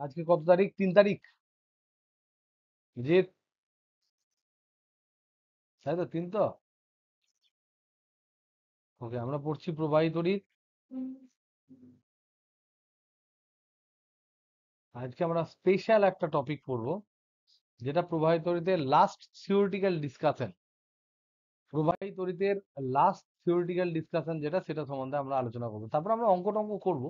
আজকে কত তারিখ? 3 তারিখ। যে তাই তো, 3 তো। ওকে, আমরা পড়ছি প্রবাহী তড়িৎ। আজকে আমরা স্পেশাল একটা টপিক পড়বো, যেটা প্রবাহী তড়িতের লাস্ট থিওরিটিক্যাল ডিসকাশন। প্রবাহী তড়িতের লাস্ট থিওরিটিক্যাল ডিসকাশন যেটা, সেটা সম্বন্ধে আমরা আলোচনা করবো। তারপর আমরা অঙ্ক টঙ্ক করবো।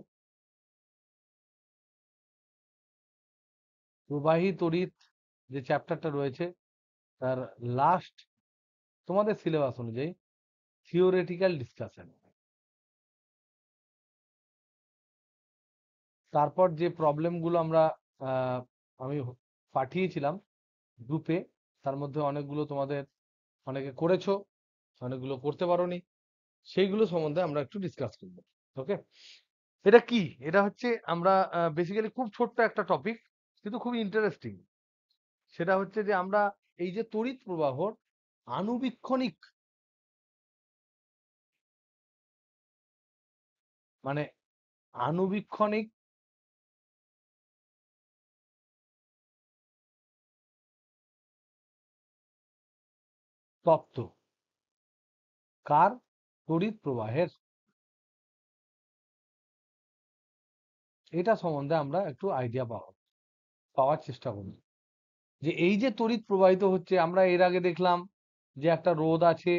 প্রবাহী তড়িৎ যে চ্যাপ্টারটা রয়েছে, তার লাস্ট, তোমাদের সিলেবাস অনুযায়ী, থিওরিটিক্যাল ডিসকাশন। তারপর যে প্রবলেমগুলো আমরা আমি পাঠিয়েছিলাম গ্রুপে, তার মধ্যে অনেকগুলো তোমাদের অনেকে করেছো, অনেকগুলো করতে পারোনি। সেইগুলো সম্বন্ধে আমরা একটু ডিসকাস করবো। ওকে, এটা কি? এটা হচ্ছে, আমরা বেসিক্যালি খুব ছোট্ট একটা টপিক, কিন্তু খুব ইন্টারেস্টিং। সেটা হচ্ছে যে আমরা এই যে তড়িৎ প্রবাহর আণুবীক্ষণিক, মানে আণুবীক্ষণিক তত্ত্ব কার? তড়িৎ প্রবাহের। এটা সম্বন্ধে আমরা একটু আইডিয়া পাওয়ার চেষ্টা করি। যে এই যে তড়িৎ প্রবাহিত হচ্ছে, আমরা এর আগে দেখলাম যে একটা রোধ আছে,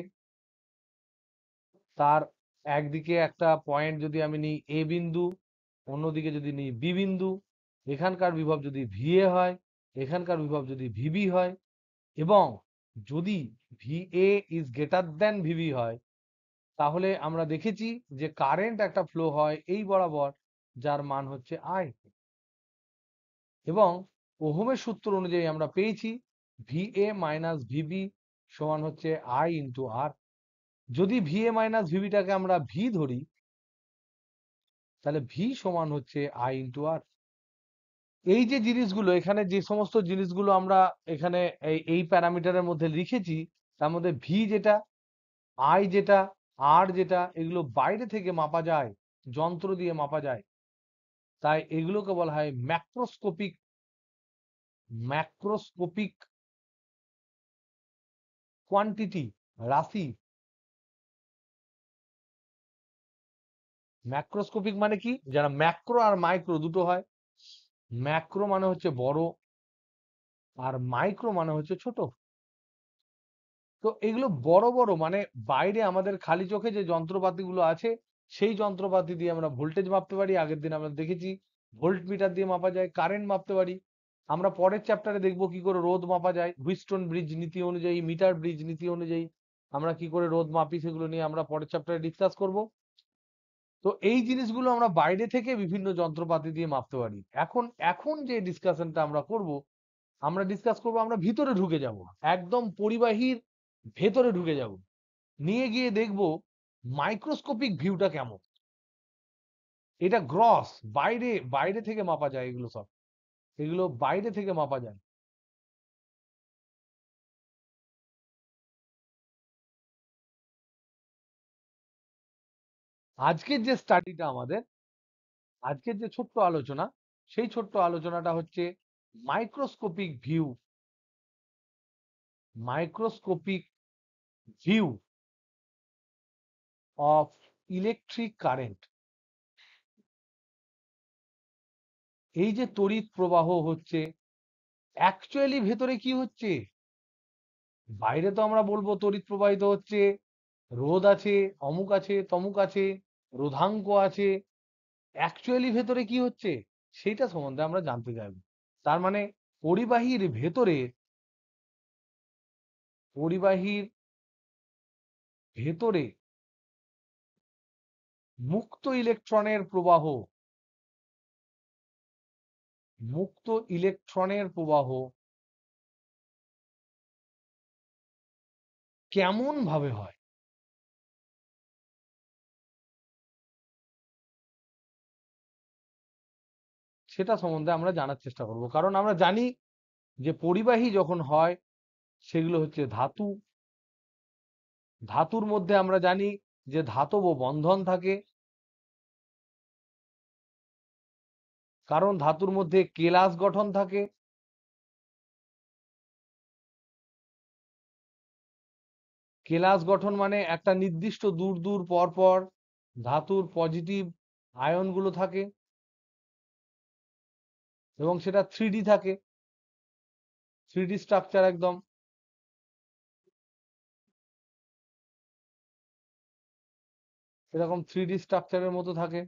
তার একদিকে একটা পয়েন্ট যদি আমি নিই এ বিন্দু, অন্যদিকে যদি নিই বি বিন্দু, এখানকার বিভব যদি ভিএ হয়, এখানকার বিভব যদি ভিবি হয়, এবং যদি VA is greater than VB হয়, তাহলে আমরা দেখেছি যে কারেন্ট একটা ফ্লো হয় এই বরাবর, যার মান হচ্ছে আই। এবং ওহমের সূত্র অনুযায়ী আমরা পেয়েছি ভিএ মাইনাস ভিবি সমান হচ্ছে আই ইন্টু আর। যদি ভিএ মাইনাস ভিবিটাকে আমরা ভি ধরি, তাহলে ভি সমান হচ্ছে আই ইন্টু আর। এই যে জিনিসগুলো, এখানে যে সমস্ত জিনিসগুলো আমরা এখানে এই প্যারামিটারের মধ্যে লিখেছি, তার মধ্যে ভি যেটা, আই যেটা, আর যেটা, এগুলো বাইরে থেকে মাপা যায়, যন্ত্র দিয়ে মাপা যায়। তাই এগুলোকে বলা হয় ম্যাক্রোস্কোপিক, ম্যাক্রোস্কোপিক কোয়ান্টিটি, রাশি। ম্যাক্রোস্কোপিক মানে কি? যারা ম্যাক্রো আর মাইক্রো দুটো হয়। ম্যাক্রো মানে হচ্ছে বড়, আর মাইক্রো মানে হচ্ছে ছোট। তো এগুলো বড় বড় মানে বাইরে আমাদের খালি চোখে যে যন্ত্রপাতিগুলো আছে, সেই যন্ত্রপাতি দিয়ে আমরা ভোল্টেজ মাপতে পারি। আগের দিন আমরা দেখেছি ভোল্ট মিটার দিয়ে মাপা যায়, কারেন্ট মাপতে পারি। আমরা পরের চ্যাপ্টারে দেখবো কি করে রোধ মাপা যায়, হুইটস্টোন ব্রিজ নীতি অনুযায়ী, মিটার ব্রিজ নীতি অনুযায়ী আমরা কি করে রোধ মাপি, সেগুলো নিয়ে আমরা পরের চ্যাপ্টারে ডিসকাস করব। তো এই জিনিসগুলো আমরা বাইরে থেকে বিভিন্ন যন্ত্রপাতি দিয়ে মাপতে পারি। এখন এখন যে ডিসকাশনটা আমরা করব, আমরা ডিসকাস করব, আমরা ভিতরে ঢুকে যাব, একদম পরিবাহীর ভেতরে ঢুকে যাব, নিয়ে গিয়ে দেখব মাইক্রোস্কোপিক ভিউটা কেমন। এটা গ্রস, বাইরে বাইরে থেকে মাপা যায়, এগুলো সব, এগুলো বাইরে থেকে মাপা যায়। আজকের যে স্টাডিটা আমাদের, আজকের যে ছোট্ট আলোচনা, সেই ছোট্ট আলোচনাটা হচ্ছে microscopic view, microscopic view of electric current. এই যে তড়িৎ প্রবাহ হচ্ছে, অ্যাকচুয়ালি ভেতরে কি হচ্ছে? বাইরে তো আমরা বলবো তড়িৎ প্রবাহিত হচ্ছে, রোধ আছে, অমুক আছে, তমুক আছে, রোধাঙ্ক আছে। অ্যাকচুয়ালি ভেতরে কি হচ্ছে সেইটা সম্বন্ধে আমরা জানতে চাইবো। তার মানে পরিবাহীর ভেতরে, পরিবাহীর ভেতরে মুক্ত ইলেকট্রনের প্রবাহ, মুক্ত ইলেকট্রনের প্রবাহ কেমন ভাবে হয়, সেটা সম্বন্ধে আমরা জানার চেষ্টা করব। কারণ আমরা জানি যে পরিবাহী যখন হয়, সেগুলো হচ্ছে ধাতু। ধাতুর মধ্যে আমরা জানি যে ধাতব বন্ধন থাকে। কারণ ধাতুর মধ্যে কেলাস গঠন থাকে। কেলাস গঠন মানে একটা নির্দিষ্ট দূর দূর পর পর ধাতুর পজিটিভ আয়নগুলো থাকে এবং সেটা 3D থাকে, 3D স্ট্রাকচার একদম। এরকম 3D স্ট্রাকচারের মতো থাকে।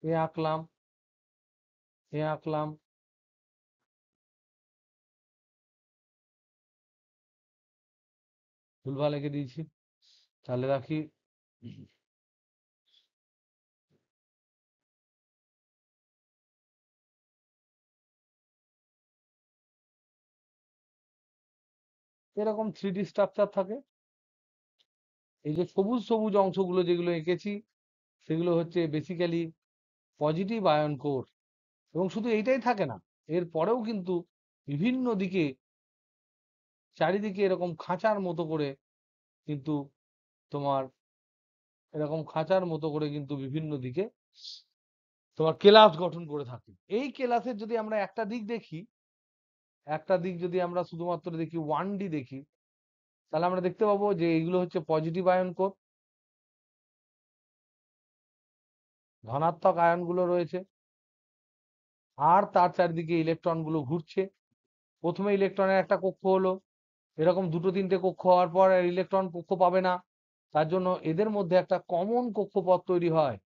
এ আঁকলাম, এ আঁকলাম, ভুলভাল এঁকে দিয়েছি, তাহলে রাখি। এরকম 3D স্ট্রাকচার থাকে। এই যে সবুজ সবুজ অংশগুলো যেগুলো এঁকেছি সেগুলো হচ্ছে বেসিক্যালি পজিটিভ আয়ন কোর। এবং শুধু এইটাই থাকে না, এর পরেও কিন্তু বিভিন্ন দিকে চারিদিকে এরকম খাঁচার মতো করে কিন্তু তোমার এরকম খাঁচার মতো করে কিন্তু বিভিন্ন দিকে তোমার কেলাস গঠন করে থাকে। এই কেলাসের যদি আমরা একটা দিক দেখি, একটা দিক যদি আমরা শুধুমাত্র দেখি 1D দেখি, তাহলে আমরা দেখতে পাবো যে এইগুলো হচ্ছে পজিটিভ আয়ন কোর, ধনাত্মক আয়নগুলো রয়েছে, আর তার চারিদিকে ইলেকট্রন গুলো ঘুরছে। প্রথমে ইলেকট্রনের একটা কক্ষ হলো, এরকম দুটো তিনটে কক্ষ হওয়ার পর ইলেকট্রন কক্ষ পাবে না, তার জন্য এদের মধ্যে একটা কমন কক্ষপথ তৈরি হয়,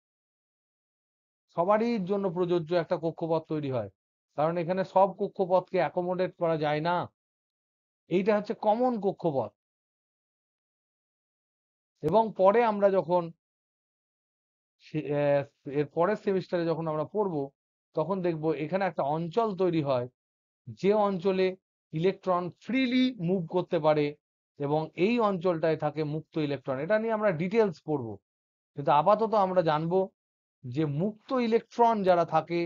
সবারই জন্য প্রযোজ্য একটা কক্ষপথ তৈরি হয়, কারণ এখানে সব কক্ষপথকে অ্যাকোমোডেট করা যায় না। এইটা হচ্ছে কমন কক্ষপথ। এবং পরে আমরা যখন এর পরের সেমিস্টারে যখন আমরা পড়বো, তখন দেখব এখানে একটা অঞ্চল তৈরি হয়, যে অঞ্চলে ইলেকট্রন ফ্রিলি মুভ করতে পারে এবং এই অঞ্চলটায় থাকে মুক্ত ইলেকট্রন। এটা নিয়ে আমরা ডিটেলস পড়বো, কিন্তু আপাতত আমরা জানবো যে মুক্ত ইলেকট্রন যারা থাকে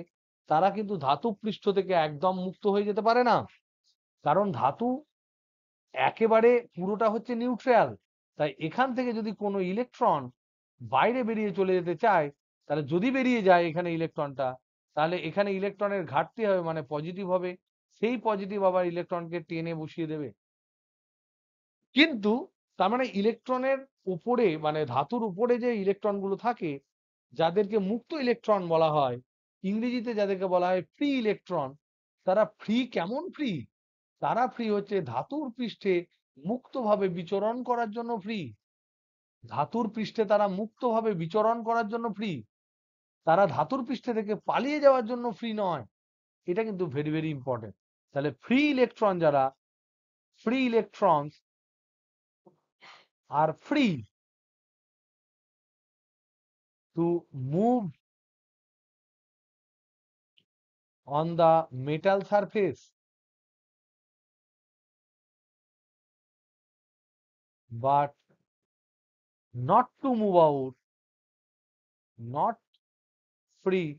তারা কিন্তু ধাতু পৃষ্ঠ থেকে একদম মুক্ত হয়ে যেতে পারে না, কারণ ধাতু একেবারে পুরোটা হচ্ছে নিউট্রাল। তাই এখান থেকে যদি কোনো ইলেকট্রন বাইরে বেরিয়ে চলে যেতে চায়, তাহলে যদি বেরিয়ে যায় এখানে ইলেকট্রনটা, তাহলে এখানে ইলেকট্রনের ঘাটতি হবে, মানে পজিটিভ হবে, সেই পজিটিভ আবার ইলেকট্রনকে টেনে বসিয়ে দেবে। কিন্তু তার মানে ইলেকট্রনের উপরে, মানে ধাতুর উপরে যে ইলেকট্রন গুলো থাকে, যাদেরকে মুক্ত ইলেকট্রন বলা হয়, ইংরেজিতে যাদেরকে বলা হয় ফ্রি ইলেকট্রন, তারা ফ্রি কেমন ফ্রি? তারা ফ্রি হচ্ছে ধাতুর পৃষ্ঠে মুক্তভাবে বিচরণ করার জন্য ফ্রি। ধাতুর পৃষ্ঠে তারা মুক্তভাবে বিচরণ করার জন্য ফ্রি, তারা ধাতুর পৃষ্ঠে থেকে পালিয়ে যাওয়ার জন্য ফ্রি নয়। এটা কিন্তু ভেরি ভেরি ইম্পর্টেন্ট। তাহলে ফ্রি ইলেকট্রন যারা, ফ্রি ইলেকট্রনস আর free to move on the metal surface but not to move out, not free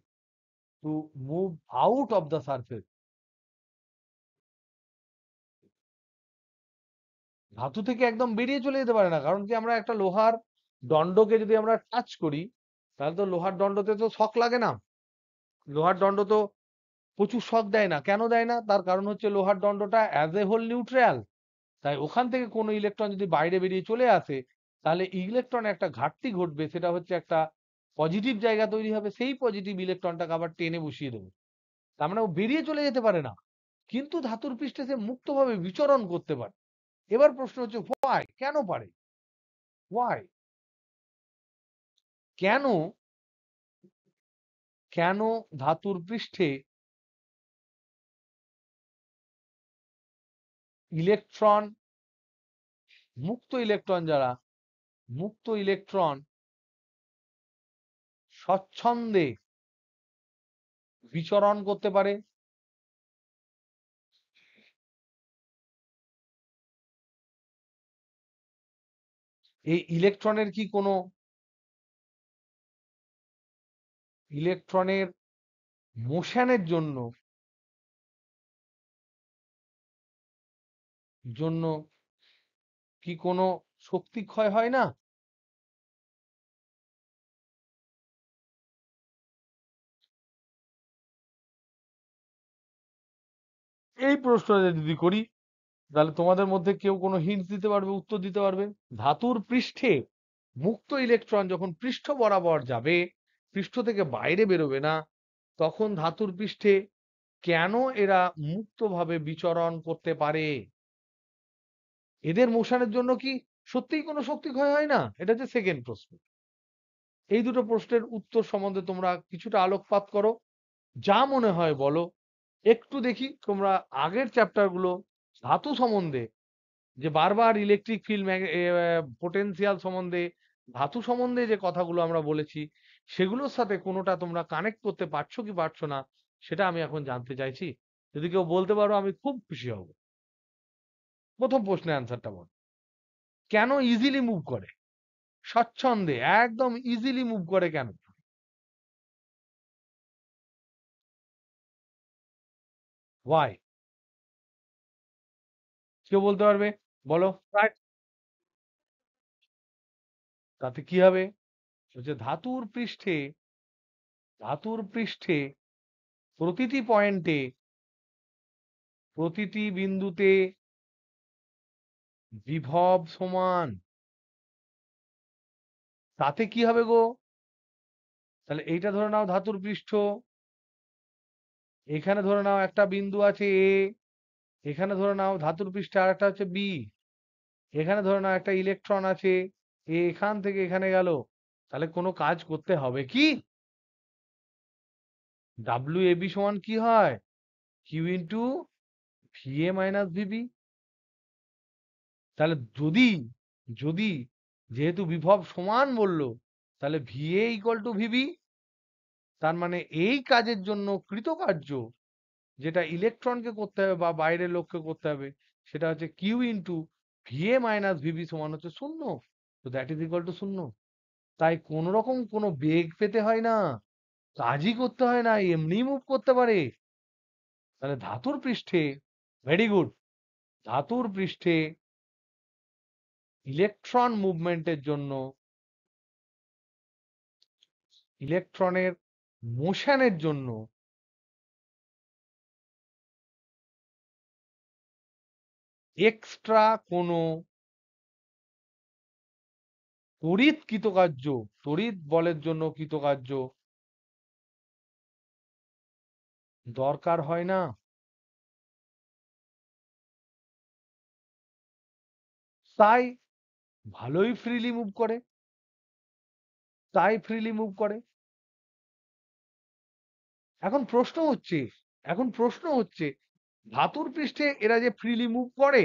to move out of the surface। ধাতু থেকে একদম বেরিয়ে চলে যেতে পারে না, কারণ কি আমরা একটা লোহার দণ্ডকে যদি আমরা টাচ করি, তাহলে তো লোহার দণ্ডতে তো শক লাগে না, লোহার দণ্ড তো প্রচুর শক দেয় না। কেন দেয় না? তার কারণ হচ্ছে লোহার দণ্ডটা অ্যাজ এ হোল নিউট্রাল। তাই ওখান থেকে কোনো ইলেকট্রন যদি বাইরে বেরিয়ে চলে আসে, তাহলে ইলেকট্রন একটা ঘাটতি ঘটবে, সেটা হচ্ছে একটা পজিটিভ জায়গা তৈরি হবে, সেই পজিটিভ ইলেকট্রনটাকে আবার টেনে বসিয়ে দেবে। তার মানে ও বেরিয়ে চলে যেতে পারে না, কিন্তু ধাতুর পৃষ্ঠে সে মুক্তভাবে বিচরণ করতে পারে। এবার প্রশ্ন হচ্ছে হোয়াই, কেন পারে? হোয়াই, কেন, কেন ধাতুর পৃষ্ঠে ইলেকট্রন, মুক্ত ইলেকট্রন যারা, মুক্ত ইলেকট্রন স্বচ্ছন্দে বিচরণ করতে পারে? এই ইলেকট্রনের কি কোনো, ইলেকট্রনের মোশনের জন্য জন্য কি কোনো শক্তি ক্ষয় হয় না? এই প্রশ্নটা যদি করি তাহলে তোমাদের মধ্যে কেউ কোনো হিন্টস দিতে পারবে, উত্তর দিতে পারবে? ধাতুর পৃষ্ঠে মুক্ত ইলেকট্রন যখন পৃষ্ঠ বরাবর যাবে, পৃষ্ঠ থেকে বাইরে বেরোবে না, তখন ধাতুর পৃষ্ঠে কেন এরা মুক্তভাবে বিচরণ করতে পারে? এদের মোশনের জন্য কি সত্যিই কোনো শক্তি ক্ষয় হয় না? এটা হচ্ছে সেকেন্ড প্রশ্ন। এই দুটো প্রশ্নের উত্তর সম্বন্ধে তোমরা কিছুটা আলোকপাত করো, যা মনে হয় বলো। একটু দেখি তোমরা আগের চ্যাপ্টার গুলো ধাতু সম্বন্ধে যে বারবার ইলেকট্রিক ফিল্ড পোটেনশিয়াল সম্বন্ধে, ধাতু সম্বন্ধে যে কথাগুলো আমরা বলেছি, সেগুলোর সাথে কোনোটা তোমরা কানেক্ট করতে পারছো কি পারছো না, সেটা আমি এখন জানতে চাইছি। যদি কেউ বলতে পারো আমি খুব খুশি হব। প্রথম প্রশ্নের অ্যান্সারটা বল। কেন ইজিলি মুভ করে? স্বচ্ছন্দে একদম ইজিলি মুভ করে কেন? ওয়াই? কেউ বলতে পারবে? বলো। Right? তাতে কি হবে? হচ্ছে ধাতুর পৃষ্ঠে প্রতিটি পয়েন্টে, প্রতিটি বিন্দুতে বিভব সমান। তাতে কি হবে গো? তাহলে এইটা ধরে নাও ধাতুর পৃষ্ঠ, এখানে ধরে নাও একটা বিন্দু আছে এ, এখানে ধরে নাও ধাতুর পৃষ্ঠে আর একটা হচ্ছে বি, এখানে ধরে নাও একটা ইলেকট্রন আছে এ, এখান থেকে এখানে গেল। তাহলে কোনো কাজ করতে হবে কি? ডাব্লিউ এ বি সমান কি হয়? Q into V A minus VB. তাহলে যদি যদি যেহেতু বিভব সমান বললো, তাহলে V A equal to VB. তার মানে এই কাজের জন্য কৃতকার্য যেটা ইলেকট্রনকে করতে হবে বা বাইরের লোককে করতে হবে, সেটা হচ্ছে Q into V A minus VB সমান হচ্ছে শূন্য। তো দ্যাট ইজ ইকুয়াল টু শূন্য। তাই কোন রকম কোনো বেগ পেতে হয় না, কাজই করতে হয় না, এমনি মুভ করতে পারে। তাহলে ধাতুর পৃষ্ঠে, ভেরি গুড, ধাতুর পৃষ্ঠে ইলেকট্রন মুভমেন্টের জন্য, ইলেকট্রনের মোশনের জন্য এক্সট্রা কোনো তড়িৎ কৃতকার্য, তড়িৎ বলের জন্য কৃতকার্য দরকার হয় না। তাই ভালোই ফ্রিলি মুভ করে, তাই ফ্রিলি মুভ করে। এখন প্রশ্ন হচ্ছে, এখন প্রশ্ন হচ্ছে ধাতুর পৃষ্ঠে এরা যে ফ্রিলি মুভ করে,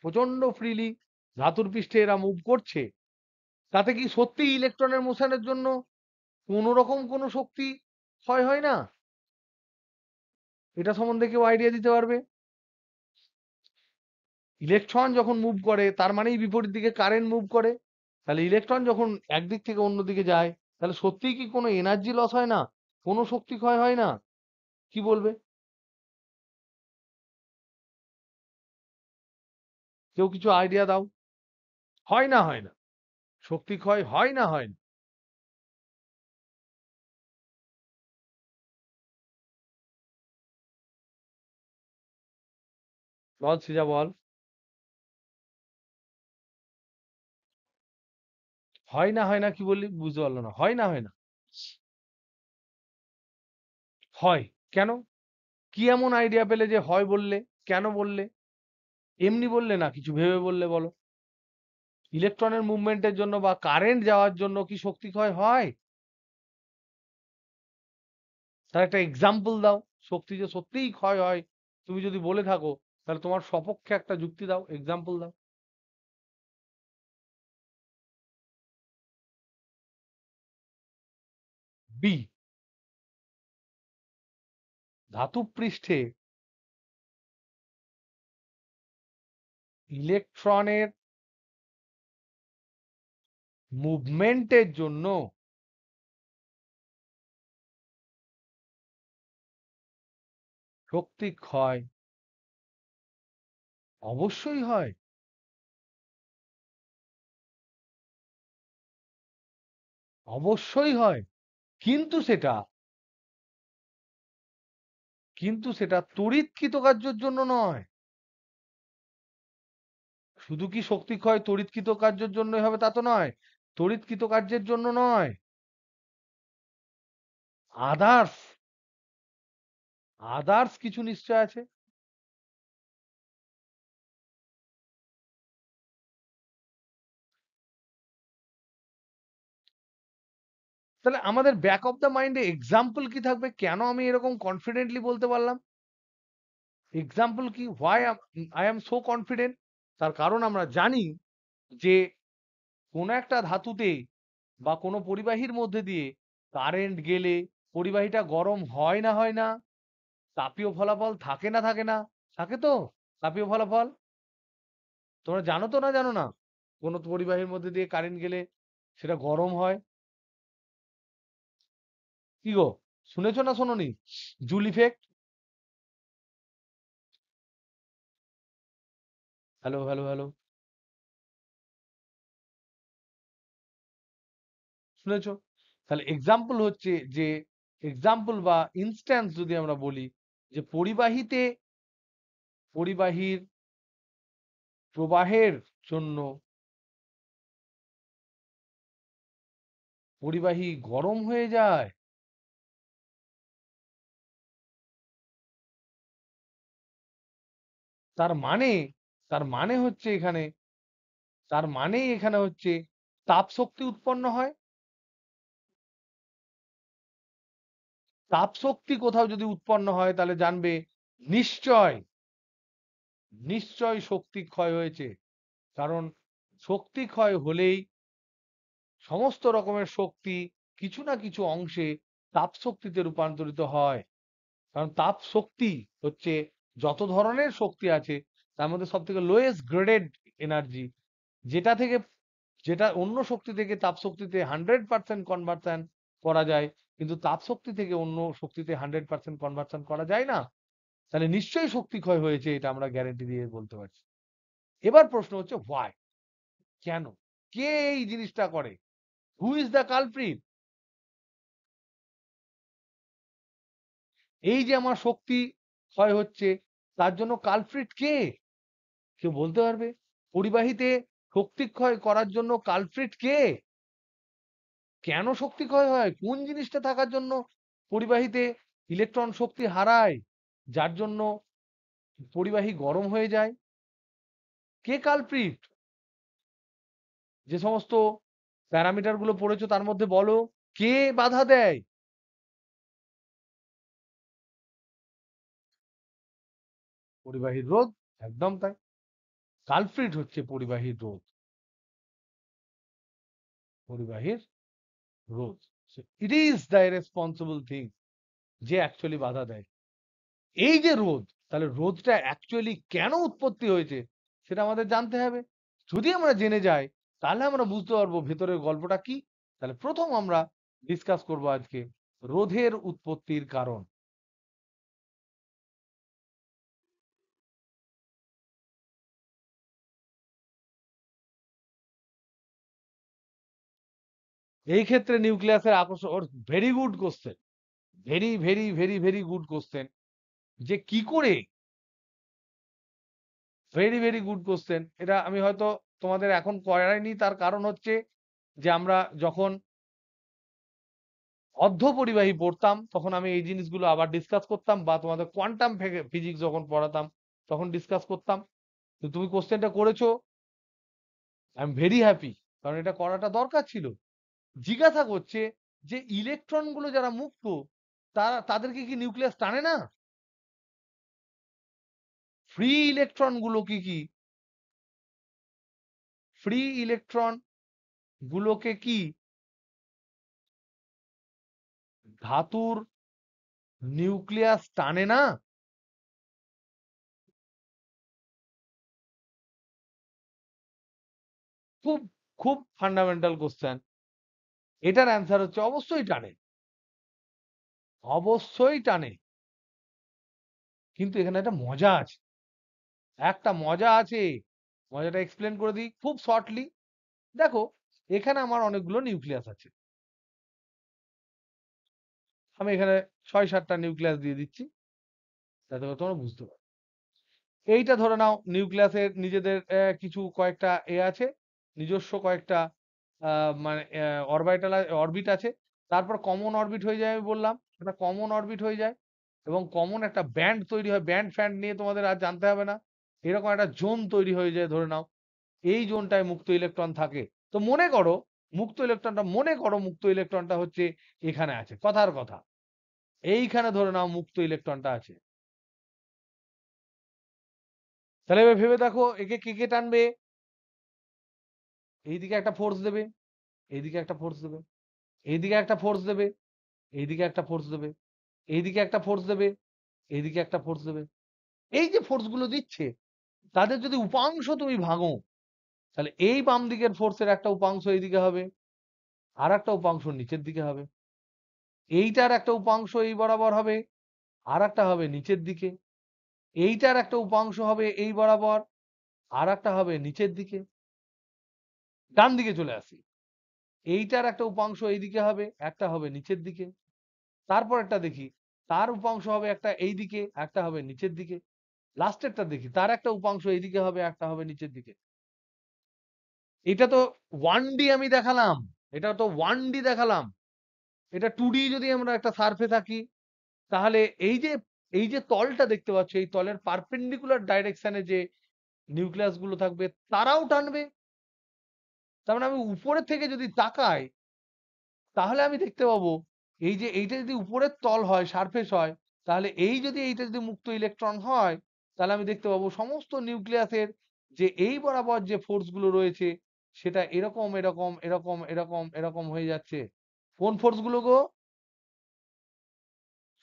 প্রচন্ড ফ্রিলি ধাতুর পৃষ্ঠে এরা মুভ করছে, তাতে কি সত্যি ইলেকট্রনের মোশনের জন্য কোন রকম কোনো শক্তি ক্ষয় হয় না? এটা সম্বন্ধে কেউ আইডিয়া দিতে পারবে? ইলেকট্রন যখন মুভ করে তার মানেই বিপরীত দিকে কারেন্ট মুভ করে। তাহলে ইলেকট্রন যখন একদিক থেকে অন্যদিকে যায়, তাহলে সত্যিই কি কোনো এনার্জি লস হয় না, কোনো শক্তি ক্ষয় হয় না? কি বলবে? কেউ কিছু আইডিয়া দাও। হয় না, হয় না? শক্তি ক্ষয় হয় না, হয় না? বল সৃজা বল। হয় না, হয় না কি বললি? বুঝতে পারলো না। হয় না, হয় না? হয়। কেন? কি এমন আইডিয়া পেলে যে হয় বললে? কেন বললে? এমনি বললে না, কিছু ভেবে বললে বলো। ইলেকট্রনের মুভমেন্টের জন্য বা কারেন্ট যাওয়ার জন্য কি শক্তি ক্ষয় হয়? তার একটা এক্সাম্পল দাও। শক্তি যে সত্যিই ক্ষয় হয় তুমি যদি বলে থাকো, তাহলে তোমার সপক্ষে একটা যুক্তি দাও, এক্সাম্পল দাও। বি, ধাতু পৃষ্ঠে ইলেকট্রনের মুভমেন্টের জন্য শক্তি ক্ষয় অবশ্যই হয়। অবশ্যই হয়, কিন্তু সেটা তড়িৎ কার্যের জন্য নয়। শুধু কি শক্তি ক্ষয় তড়িৎ কার্যের জন্যই হবে তা তো নয়। তড়িৎ কার্যের জন্য নয়, আদার্স কিছু নিশ্চয় আছে। তাহলে আমাদের ব্যাক অফ দ্য মাইন্ডে এক্সাম্পল কি থাকবে? কেন আমি এরকম কনফিডেন্টলি বলতে পারলাম? এক্সাম্পল কি? Why I am so confident? তার কারণ আমরা জানি যে কোনো একটা ধাতুতে বা কোনো পরিবাহীর মধ্যে দিয়ে কারেন্ট গেলে পরিবাহীটা গরম হয় না হয় না? তাপীয় ফলাফল থাকে না থাকে না? থাকে তো তাপীয় ফলাফল? তোমরা জানো তো না জানো না? কোনো পরিবাহীর মধ্যে দিয়ে কারেন্ট গেলে সেটা গরম হয়। কি গো, শুনেছো না শোনোনি? Joule effect. Hello hello hello, শুনেছো? তাহলে এক্সাম্পল হচ্ছে যে এক্সাম্পল বা ইনস্ট্যান্স যদি আমরা বলি যে পরিবাহীর প্রবাহের জন্য পরিবাহী গরম হয়ে যায়, তার মানে তার মানে হচ্ছে এখানে তার মানেই এখানে হচ্ছে তাপ শক্তি উৎপন্ন হয়। তাপ শক্তি কোথাও যদি উৎপন্ন হয় তাহলে জানবে নিশ্চয় শক্তি ক্ষয় হয়েছে। কারণ শক্তি ক্ষয় হলেই সমস্ত রকমের শক্তি কিছু না কিছু অংশে তাপ শক্তিতে রূপান্তরিত হয়। কারণ তাপ শক্তি হচ্ছে যত ধরনের শক্তি আছে তার মধ্যে সব থেকে লোয়েস্ট গ্রেডেড এনার্জি, যেটা থেকে যেটা অন্য শক্তি থেকে তাপ শক্তিতে 100% কনভার্সন করা যায়, কিন্তু তাপ শক্তি থেকে অন্য শক্তিতে 100% কনভার্সন করা যায় না। তাহলে নিশ্চয়ই শক্তি ক্ষয় হয়েছে, এটা আমরা গ্যারেন্টি দিয়ে বলতে পারছি। এবার প্রশ্ন হচ্ছে হোয়াই, কেন, কে এই জিনিসটা করে? Who is the culprit? এই যে আমার শক্তি ক্ষয় হচ্ছে, তার জন্য কালপ্রিট কে? কেউ বলতে পারবে? পরিবাহীতে শক্তি ক্ষয় করার জন্য কালপ্রিট কে? কেন শক্তি ক্ষয় হয়? কোন জিনিসটা থাকার জন্য পরিবাহীতে ইলেকট্রন শক্তি হারায়, যার জন্য পরিবাহী গরম হয়ে যায়? কে কালপ্রিট? যে সমস্ত প্যারামিটার গুলো পড়েছো তার মধ্যে বলো, কে বাধা দেয়? পরিবাহীর রোধ। একদম তাই। কালপ্রিট হচ্ছে পরিবাহীর রোধ। পরিবাহীর রোধ। It is the responsible thing যে অ্যাকচুয়ালি বাধা দেয়। এই যে রোধ, তাহলে রোধটা অ্যাকচুয়ালি কেন উৎপত্তি হয়েছে সেটা আমাদের জানতে হবে। যদি আমরা জেনে যাই তাহলে আমরা বুঝতে পারবো ভেতরের গল্পটা কি। তাহলে প্রথম আমরা ডিসকাস করব আজকে রোধের উৎপত্তির কারণ। এই ক্ষেত্রে নিউক্লিয়াসের আকর্ষণ, very good question, very very very very good question, যে কি করে, ভেরি ভেরি গুড কোশ্চেন। এটা আমি হয়তো তোমাদের এখন করাইনি, তার কারণ হচ্ছে যে আমরা যখন অর্ধপরিবাহী পড়তাম তখন আমি এই জিনিসগুলো আবার ডিসকাস করতাম, বা তোমাদের কোয়ান্টাম ফিজিক্স যখন পড়াতাম তখন ডিসকাস করতাম। তো তুমি কোশ্চেনটা করেছো, আই এম ভেরি হ্যাপি, কারণ এটা করাটা দরকার ছিল। জিজ্ঞাসা করছে যে ইলেকট্রন গুলো যারা মুক্ত, তাদেরকে কি নিউক্লিয়াস টানে না? ফ্রি ইলেকট্রন গুলো কি কি ফ্রি ইলেকট্রন গুলোকে কি ধাতুর নিউক্লিয়াস টানে না? খুব খুব ফান্ডামেন্টাল কোশ্চেন। এটার অ্যান্সার হচ্ছে অবশ্যই টানে, অবশ্যই টানে। কিন্তু এখানে একটা মজা আছে, একটা মজা আছে। মজাটা এক্সপ্লেন করে দিই খুব শর্টলি। দেখো, এখানে আমার অনেকগুলো নিউক্লিয়াস আছে। আমি এখানে 6-7টা নিউক্লিয়াস দিয়ে দিচ্ছি, যাতে করে তোমরা বুঝতে পারো। এইটা ধরে নাও নিউক্লিয়াসের নিজেদের কিছু কয়েকটা আছে, নিজস্ব কয়েকটা মানে অরবিট আছে। তারপর কমন অরবিট হয়ে যায়, আমি বললাম একটা কমন অরবিট হয়ে যায় এবং কমন একটা ব্যান্ড তৈরি হয়। ব্যান্ড ফ্যান্ড নিয়ে তোমাদের আর জানতে হবে না। এরকম একটা জোন তৈরি হয়ে যায় ধরে নাও। এই জোনটায় মুক্ত ইলেকট্রন থাকে। তো মনে করো মুক্ত ইলেকট্রনটা হচ্ছে এখানে আছে। কথার কথা। এইখানে ধরে নাও মুক্ত ইলেকট্রনটা আছে। তাহলে এবার ভেবে দেখো একে কে টানবে? এইদিকে একটা ফোর্স দেবে, এইদিকে একটা ফোর্স দেবে, এইদিকে একটা ফোর্স দেবে, এইদিকে একটা ফোর্স দেবে, এইদিকে একটা ফোর্স দেবে, এইদিকে একটা ফোর্স দেবে। এই যে ফোর্স গুলো দিচ্ছে, তাদের যদি উপাংশ তুমি ভাঙো, তাহলে এই বাম দিকের ফোর্সের একটা উপাংশ এইদিকে হবে, আর একটা উপাংশ নিচের দিকে হবে। এইটার একটা উপাংশ এই বরাবর হবে, আর একটা হবে নিচের দিকে। এইটার একটা উপাংশ হবে এই বরাবর, আর একটা হবে নিচের দিকে। ডান দিকে চলে আসি। এইটার একটা উপাংশ এইদিকে হবে, একটা হবে নিচের দিকে। তারপর একটা দেখি, তার উপাংশ হবে একটা এই দিকে, একটা হবে নিচের দিকে। লাস্টেরটা দেখি, তার একটা উপাংশ এইদিকে হবে, একটা হবে নিচের দিকে। এটা তো 1D আমি দেখালাম, এটা তো 1D দেখালাম। এটা 2D যদি আমরা একটা সারফেস আঁকি, তাহলে এই যে তলটা দেখতে পাচ্ছ, এই তলের পারপেন্ডিকুলার ডাইরেকশনে যে নিউক্লিয়াস গুলো থাকবে তারাও টানবে। তার মানে আমি উপরের থেকে যদি তাকাই, তাহলে আমি দেখতে পাবো এই যে এইটা যদি উপরের তল হয়, সারফেস হয়, তাহলে এইটা যদি মুক্ত ইলেকট্রন হয়, তাহলে আমি দেখতে পাবো সমস্ত নিউক্লিয়াসের যে এই বরাবর যে ফোর্স গুলো রয়েছে, সেটা এরকম এরকম এরকম এরকম এরকম হয়ে যাচ্ছে। কোন ফোর্স গুলো গো?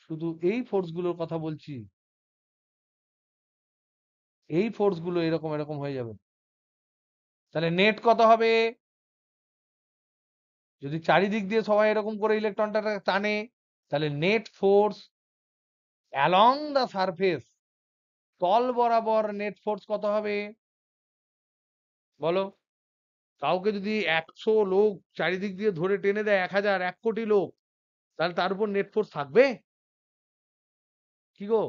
শুধু এই ফোর্স গুলোর কথা বলছি। এই ফোর্স গুলো এরকম এরকম হয়ে যাবে। তাহলে নেট কত হবে? যদি চারিদিক দিয়ে সবাই এরকম করে ইলেকট্রনটা টানে, তাহলে net force along the surface, তল বরাবর নেট ফোর্স কত হবে বলো? কাউকে যদি 100 লোক চারিদিক দিয়ে ধরে টেনে দেয়, 1000, 1 কোটি লোক, তাহলে তার উপর নেট ফোর্স থাকবে কি গো?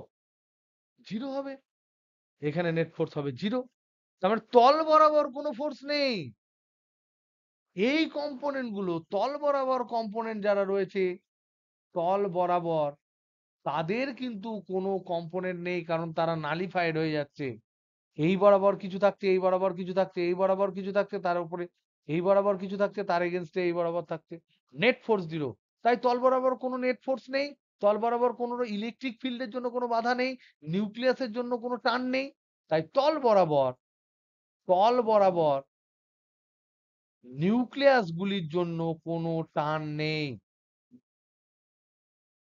জিরো হবে। এখানে নেট ফোর্স হবে জিরো। তার মানে তল বরাবর কোনো ফোর্স নেই। এই কম্পোনেন্ট গুলো তল বরাবর কম্পোনেন্ট যারা রয়েছে, তল বরাবর তাদের কিন্তু কোনো কম্পোনেন্ট নেই, কারণ তারা নালিফাইড হয়ে যাচ্ছে। এই বরাবর কিছু থাকছে, এই বরাবর কিছু থাকছে, এই বরাবর কিছু থাকছে, তার উপরে এই বরাবর কিছু থাকছে, তার এগেনস্টে এই বরাবর থাকছে। Net force zero. তাই তল বরাবর কোনো নেট ফোর্স নেই, তল বরাবর কোনো ইলেকট্রিক ফিল্ডের জন্য কোনো বাধা নেই, নিউক্লিয়াসের জন্য কোনো টান নেই। তাই তল বরাবর নিউক্লিয়াস গুলির জন্য কোনো টান নেই।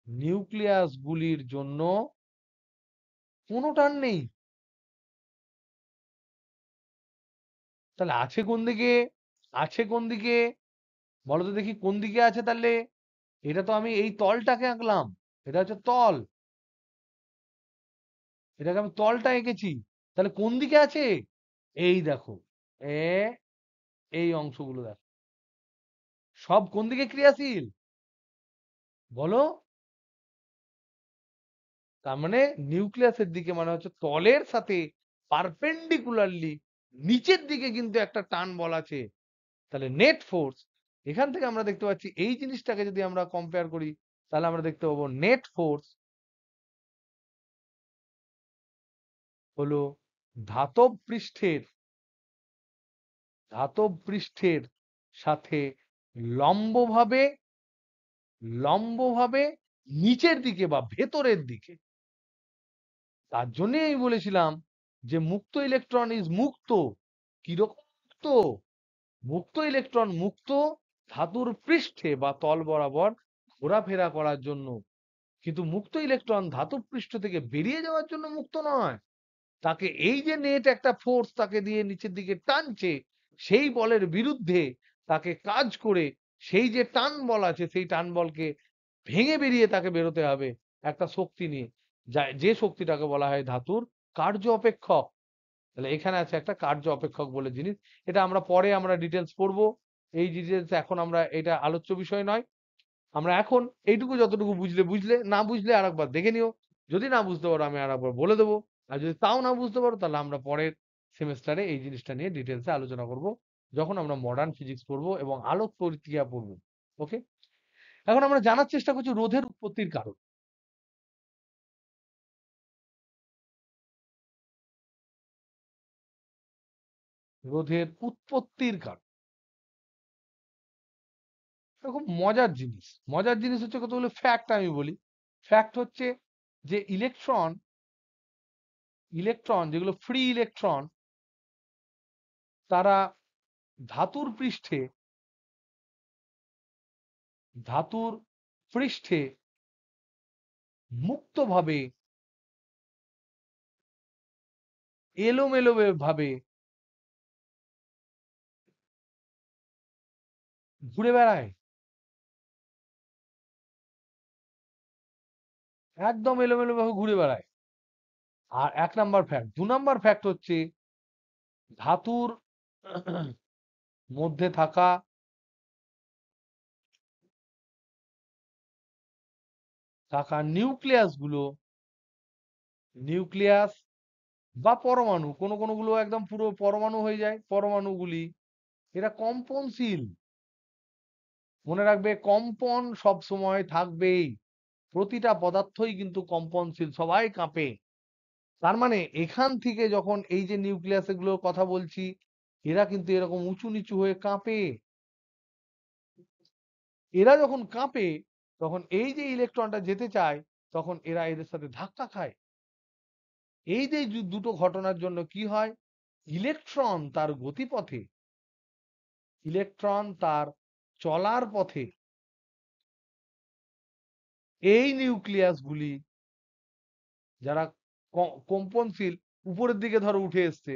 নিউক্লিয়াস গুলির জন্য কোনো টান নেই। তাহলে আছে কোন দিকে? আছে কোন দিকে বলো তো দেখি, কোন দিকে আছে তাহলে? এটা তো আমি এই তলটাকে আঁকলাম, এটা হচ্ছে তল, এটাকে আমি তলটা এঁকেছি। তাহলে কোন দিকে আছে? এই দেখো, এ এই অংশগুলো দেখো, সব কোন দিকে ক্রিয়াশীল বলো? তার মানে নিউক্লিয়াসের দিকে, মানে হচ্ছে তলের সাথে পারপেন্ডিকুলারলি নিচের দিকে কিন্তু একটা টান বল আছে। তাহলে নেট ফোর্স, এখান থেকে আমরা দেখতে পাচ্ছি এই জিনিসটাকে যদি আমরা কম্পেয়ার করি, তাহলে আমরা দেখতে পাবো নেট ফোর্স হলো ধাতব পৃষ্ঠের ধাতব পৃষ্ঠের সাথে লম্বভাবে লম্বভাবে নিচের দিকে বা ভেতরের দিকে। তার জন্যই আমি বলেছিলাম যে মুক্ত ইলেকট্রন ইজ মুক্ত। কিরকম মুক্ত? মুক্ত ইলেকট্রন মুক্ত ধাতুর পৃষ্ঠে বা তল বরাবর ঘোরাফেরা করার জন্য, কিন্তু মুক্ত ইলেকট্রন ধাতব পৃষ্ঠ থেকে বেরিয়ে যাওয়ার জন্য মুক্ত নয়। তাকে এই যে নেট একটা ফোর্স তাকে দিয়ে নিচের দিকে টানছে, সেই বলের বিরুদ্ধে তাকে কাজ করে সেই যে টান বল আছে, সেই টান বলকে ভেঙে বেরিয়ে তাকে বেরোতে হবে একটা শক্তি নিয়ে, যে শক্তিটাকে বলা হয় ধাতুর কার্য অপেক্ষক। তাহলে এখানে আছে একটা কার্য অপেক্ষক বলে জিনিস। এটা আমরা পরে ডিটেলস পড়বো। এই ডিটেলস এখন আমরা, এটা আলোচ্য বিষয় নয়। আমরা এখন এইটুকু যতটুকু বুঝলে, না বুঝলে আরেকবার দেখে নিও। যদি না বুঝতে পারো আমি আরেকবার বলে দেবো। আর যদি তাও না বুঝতে পারো তাহলে আমরা পরের সেমেস্টারে এই জিনিসটা নিয়ে ডিটেইলসে আলোচনা করব। যখন আমরা মডার্ন ফিজিক্স পড়বো এবং আলোক প্রক্রিয়া পড়বো। ওকে? এখন আমরা জানার চেষ্টা করছি রোধের উৎপত্তির কারণ। রোধের উৎপত্তির কারণ। এটা খুব মজার জিনিস। মজার জিনিস হচ্ছে কতগুলো ফ্যাক্ট আমি বলি। ফ্যাক্ট হচ্ছে যে ইলেকট্রন যেগুলো ফ্রি ইলেকট্রন তারা ধাতুর পৃষ্ঠে ধাতুর পৃষ্ঠে মুক্তভাবে এলোমেলো ভাবে ঘুরে বেড়ায়। একদম এলোমেলো ভাবে ঘুরে বেড়ায়। আর ১ নাম্বার ফ্যাক্ট। ২ নাম্বার ফ্যাক্ট হচ্ছে ধাতুর মধ্যে থাকা নিউক্লিয়াস বা পরমাণু কোনগুলো একদম পুরো পরমাণু হয়ে যায়। পরমাণুগুলি এরা কম্পনশীল। মনে রাখবে কম্পন সবসময় থাকবেই। প্রতিটা পদার্থই কিন্তু কম্পনশীল, সবাই কাঁপে। তার মানে এখান থেকে যখন এই যে নিউক্লিয়াস এগুলোর কথা বলছি, এরা কিন্তু এরকম উঁচু নিচু হয়ে কাঁপে। এরা যখন কাঁপে তখন এই যে ইলেকট্রনটা যেতে চায় তখন এরা এদের সাথে ধাক্কা খায়। এই যে দুটো ঘটনার জন্য কি হয়, ইলেকট্রন তার গতিপথে, ইলেকট্রন তার চলার পথে এই নিউক্লিয়াসগুলি যারা কম্পনশীল উপরের দিকে ধরো উঠে এসছে,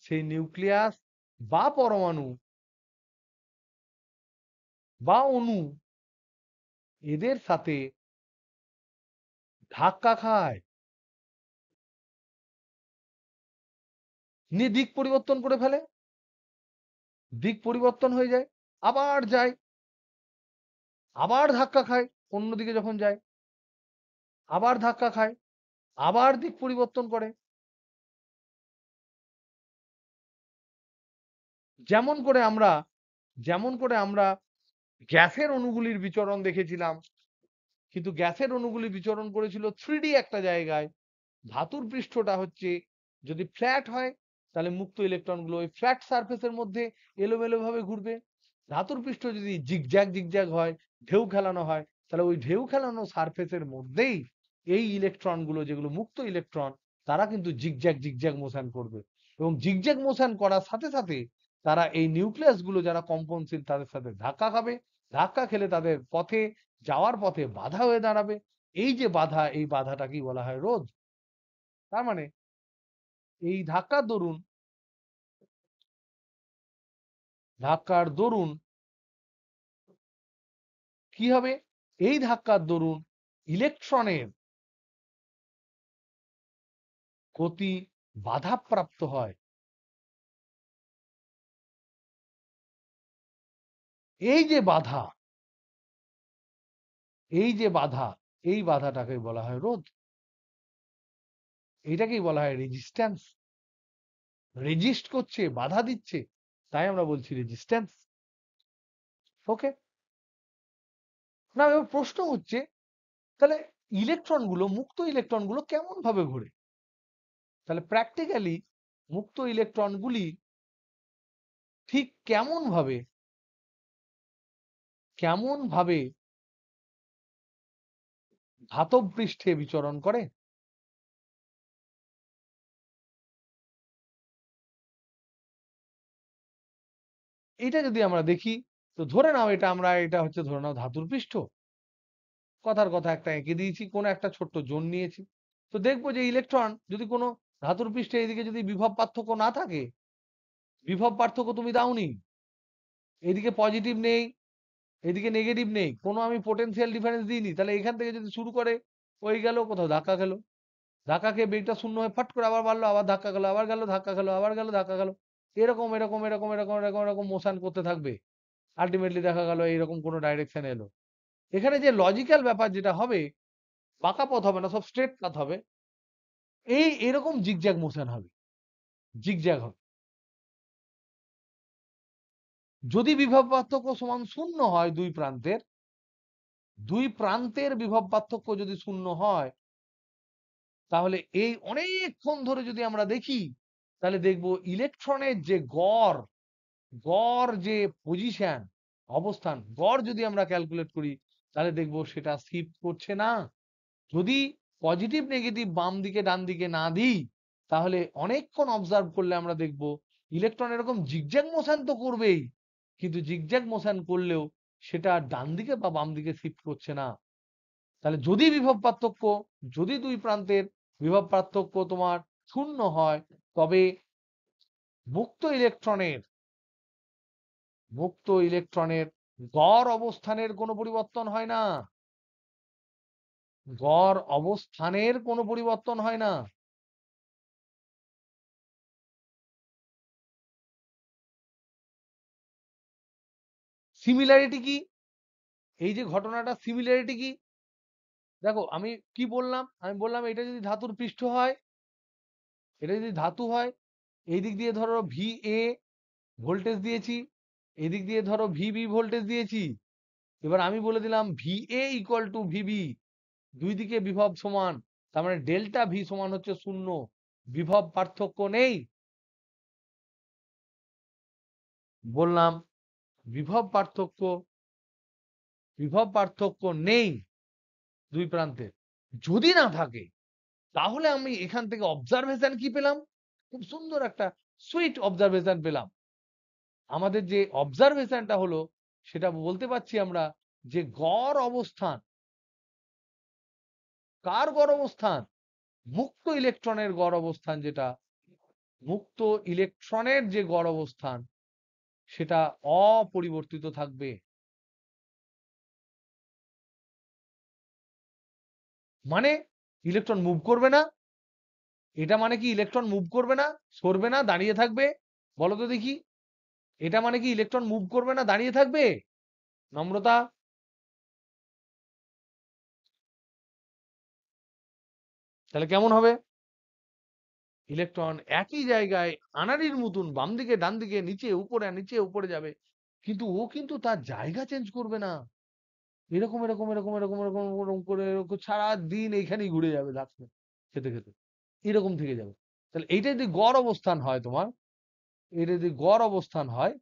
সেই নিউক্লিয়াস বা পরমাণু বা অণু এদের সাথে ধাক্কা খায়, নিয়ে দিক পরিবর্তন করে ফেলে। দিক পরিবর্তন হয়ে যায়, আবার যায়, আবার ধাক্কা খায়, অন্যদিকে যখন যায় আবার ধাক্কা খায়, আবার দিক পরিবর্তন করে। যেমন করে আমরা যেমন করে আমরা গ্যাসের অণুগুলির বিচরণ দেখেছিলাম, কিন্তু গ্যাসের অণুগুলি বিচরণ করেছিল 3D একটা জায়গায়। ধাতুর পৃষ্ঠটা হচ্ছে যদি ফ্ল্যাট হয় তাহলে মুক্ত ইলেকট্রন গুলো ওই ফ্ল্যাট সারফেসের মধ্যে এলোমেলো ভাবে ঘুরবে। ধাতুর পৃষ্ঠ যদি জিগজ্যাগ হয়, ঢেউ খেলানো হয়, তাহলে ওই ঢেউ খেলানো সারফেসের মধ্যেই এই ইলেকট্রন গুলো যেগুলো মুক্ত ইলেকট্রন তারা কিন্তু জিগজ্যাগ মোশন করবে এবং জিগজ্যাগ মোশন করার সাথে সাথে তারা এই নিউক্লিয়াস গুলো যারা কম্পনশীল তাদের সাথে ধাক্কা খাবে। ধাক্কা খেলে তাদের পথে যাওয়ার পথে বাধা হয়ে দাঁড়াবে। এই যে বাধা, এই বাধাটাকেই বলা হয় রোধ। তার মানে এই ধাক্কার দরুন কি হবে, এই ধাক্কার দরুন ইলেকট্রনের গতি বাধাপ্রাপ্ত হয়। এই যে বাধা এই যে বাধা এই বাধাটাকে বলা হয় রোধ। এইটাকেই বলা হয় রেজিস্ট্যান্স। রেজিস্ট করছে, বাধা দিচ্ছে, তাই আমরা বলছি রেজিস্ট্যান্স। ওকে? না, এবার প্রশ্ন হচ্ছে তাহলে মুক্ত ইলেকট্রন গুলো কেমন ভাবে ঘোরে? তাহলে প্র্যাকটিক্যালি মুক্ত ইলেকট্রন গুলি ঠিক কেমন ভাবে ধাতব পৃষ্ঠে বিচরণ করে? এটা যদি আমরা দেখি, তো ধরে নাও এটা হচ্ছে ধরে নাও ধাতুর পৃষ্ঠ। কথার কথা একটা এঁকে দিয়েছি, কোনো একটা ছোট্ট জোন নিয়েছি। তো দেখবো যে ইলেকট্রন যদি কোনো ধাতুর পৃষ্ঠে এদিকে যদি বিভব পার্থক্য না থাকে, বিভব পার্থক্য তুমি দাওনি, এদিকে পজিটিভ নেই, এদিকে নেগেটিভ নেই, কোনো আমি পোটেনশিয়াল ডিফারেন্স দিইনি, তাহলে এখান থেকে যদি শুরু করে ওই গেল কোথাও ধাক্কা খেলো, ধাক্কা খেয়ে বেগটা শূন্য হয়ে ফাট করে আবার বাড়লো, আবার ধাক্কা খেলো, আবার গেল ধাক্কা খেলো, আবার গেল ধাক্কা খেলো, এরকম এরকম এরকম এরকম এরকম এরকম মোশন করতে থাকবে। আলটিমেটলি দেখা গেল এইরকম কোনো ডাইরেকশন এলো। এখানে যে লজিক্যাল ব্যাপার যেটা হবে, বাঁকা পথ হবে না, সব স্ট্রেট পাথ হবে। এরকম জিগজ্যাগ মোশন হবে, জিগজ্যাগ হবে। যদি বিভব পার্থক্য সমান শূন্য হয় দুই প্রান্তের বিভব পার্থক্য যদি শূন্য হয়, তাহলে এই অনেকক্ষণ ধরে যদি আমরা দেখি, তাহলে দেখব ইলেকট্রনের যে গড় যে পজিশন, অবস্থান, গড় যদি আমরা ক্যালকুলেট করি, তাহলে দেখব সেটা শিফট করছে না। যদি পজিটিভ নেগেটিভ বাম দিকে ডান দিকে না দিই, তাহলে অনেকক্ষণ অবজার্ভ করলে আমরা দেখব ইলেকট্রন এরকম জিগজ্যাগ মোশন তো করবেই, কিন্তু জিগজ্যাগ মোশন করলেও সেটা ডান দিকে বা বাম দিকে শিফট করছে না। তাহলে যদি বিভব পার্থক্য, যদি দুই প্রান্তের বিভব পার্থক্য তোমার শূন্য হয়, তবে মুক্ত ইলেকট্রনের গড় অবস্থানের কোনো পরিবর্তন হয় না, গড় অবস্থানের কোনো পরিবর্তন হয় না। সিমিলারিটি কি? এই যে ঘটনাটা, সিমিলারিটি কি? দেখো আমি কি বললাম, আমি বললাম এটা যদি ধাতুর পৃষ্ঠ হয়, এটা যদি ধাতু হয়, এই দিক দিয়ে ধরো ভি এ ভোল্টেজ দিয়েছি, এদিক দিয়ে ধরো ভিবি ভোল্টেজ দিয়েছি। এবার আমি বলে দিলাম V A equal to VB, দুই দিকে বিভব সমান, তার মানে ডেল্টা ভি সমান হচ্ছে শূন্য, বিভব পার্থক্য নেই। বললাম বিভব পার্থক্য নেই দুই প্রান্তে। যদি না থাকে, তাহলে আমি এখান থেকে অবজারভেশন কি পেলাম? খুব সুন্দর একটা সুইট অবজারভেশন পেলাম। আমাদের যে অবজারভেশনটা হলো, সেটা বলতে পারছি আমরা যে গড় অবস্থান, কার গড় অবস্থান? মুক্ত ইলেকট্রনের গড় অবস্থান, যেটা মুক্ত ইলেকট্রনের যে গড় অবস্থান, সেটা অপরিবর্তিত থাকবে। মানে ইলেকট্রন মুভ করবে না। এটা মানে কি ইলেকট্রন মুভ করবে না, সরবে না, দাঁড়িয়ে থাকবে? বলো তো দেখি, এটা মানে কি ইলেকট্রন মুভ করবে না, দাঁড়িয়ে থাকবে? নম্রতা, তাহলে কেমন হবে? ইলেকট্রন একই জায়গায় আনাড়ির মতন বাম দিকে ডান দিকে নিচে উপরে যাবে, কিন্তু ও কিন্তু তার জায়গা চেঞ্জ করবে না। এরকম এরকম এরকম এরকম এরকম এরকম করে এরকম সারা দিন এইখানেই ঘুরে যাবে, ধাক্কা খেতে খেতে এরকম থেকে যাবে। তাহলে এইটা যদি গড় অবস্থান হয় তোমার, এটা যদি গড় অবস্থান হয়,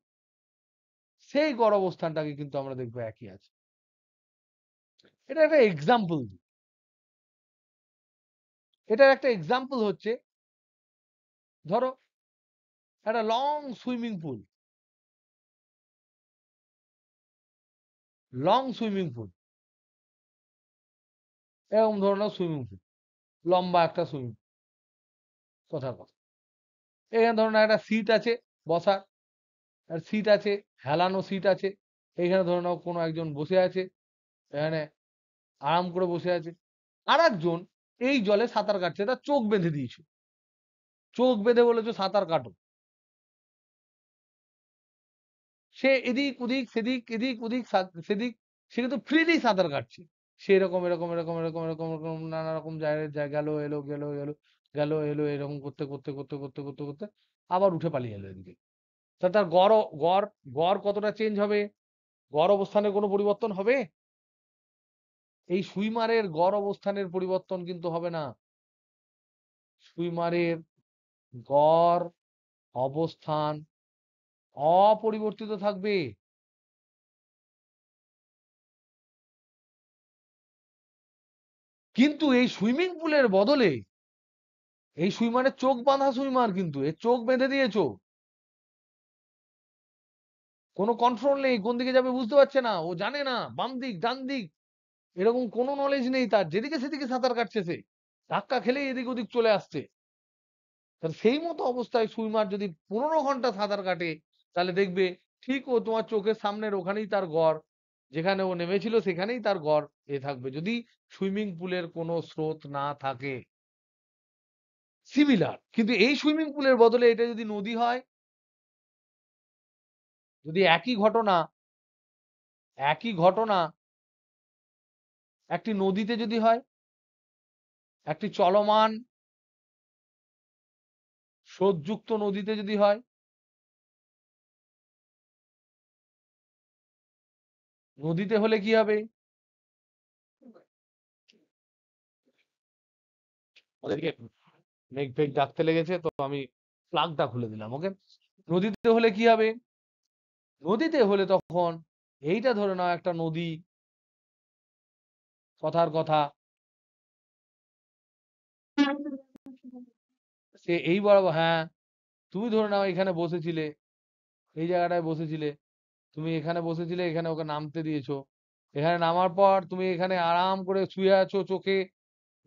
সেই গড় অবস্থানটাকে কিন্তু আমরা দেখবো একই আছে। এটা একটা এক্সাম্পল। এটার একটা এক্সাম্পল হচ্ছে, ধরো একটা লং সুইমিং পুল, এরকম ধরনের সুইমিং পুল, লম্বা একটা সুইমিং, কথার কথা। এখানে ধরুন একটা সিট আছে বসার, আর সিট আছে, হেলানো সিট আছে। এখানে ধরে নাও কোনো একজন বসে আছে, এখানে আরাম করে বসে আছে। আর একজন এই জলে সাঁতার কাটছে, তার চোখ বেঁধে দিয়েছে, চোখ বেঁধে বলেছে সাঁতার কাটো। সে এদিক ওদিক সেদিক, এদিক ওদিক সেদিক, সে কিন্তু ফ্রিলি সাঁতার কাটছে। সে এরকম এরকম এরকম এরকম এরকম এরকম নানা রকম জায়গায় গেল এলো গেল এলো, গেল এলো, এরকম করতে করতে করতে করতে করতে করতে আবার উঠে পালিয়ে এলো এদিকে। তা তার গড় গড় কতটা চেঞ্জ হবে? গড় অবস্থানের কোনো পরিবর্তন হবে? এই সুইমারের গড় অবস্থানের পরিবর্তন কিন্তু হবে না। সুইমারের গড় অবস্থান অপরিবর্তিত থাকবে। কিন্তু এই সুইমিং পুলের বদলে, এই সুইমারের চোখ বাঁধা সুইমার, কিন্তু এর চোখ বেঁধে দিয়েছো, কোনো কন্ট্রোল নেই, কোন দিকে যাবে বুঝতে পারছে না, ও জানে না বাম দিক ডান দিক, এরকম কোনো নলেজ নেই তার, যেদিকে সেদিকে সাঁতার কাটছে, সে ধাক্কা খেলেই এদিক ওদিক চলে আসছে। তাহলে সেই মতো অবস্থায় সুইমার যদি 15 ঘন্টা সাঁতার কাটে, তাহলে দেখবে ঠিক ও তোমার চোখের সামনের ওখানেই তার গড়, যেখানে ও নেমেছিল সেখানেই তার গড় থাকবে, যদি সুইমিং পুলের কোনো স্রোত না থাকে। সিমিলার, কিন্তু এই সুইমিং পুলের বদলে এটা যদি নদী হয়, যদি একই ঘটনা একটি নদীতে যদি হয়, একটি চলমান স্রোতযুক্ত নদীতে যদি হয়, নদীতে হলে কি হবে? ওদেরকে মেঘ ফেঘ ডাকতে লেগেছে, তো আমি প্লাগটা খুলে দিলাম। ওকে, নদীতে হলে কি হবে? নদীতে হলে তখন এইটা ধরে নাও একটা নদী, কথার কথা, সে এই বরাবর, হ্যাঁ, তুমি ধরে নাও এখানে বসেছিলে, এই জায়গাটায় বসেছিলে, তুমি এখানে বসেছিলে, এখানে ওকে নামতে দিয়েছো, এখানে নামার পর তুমি এখানে আরাম করে শুয়ে আছো, চোখে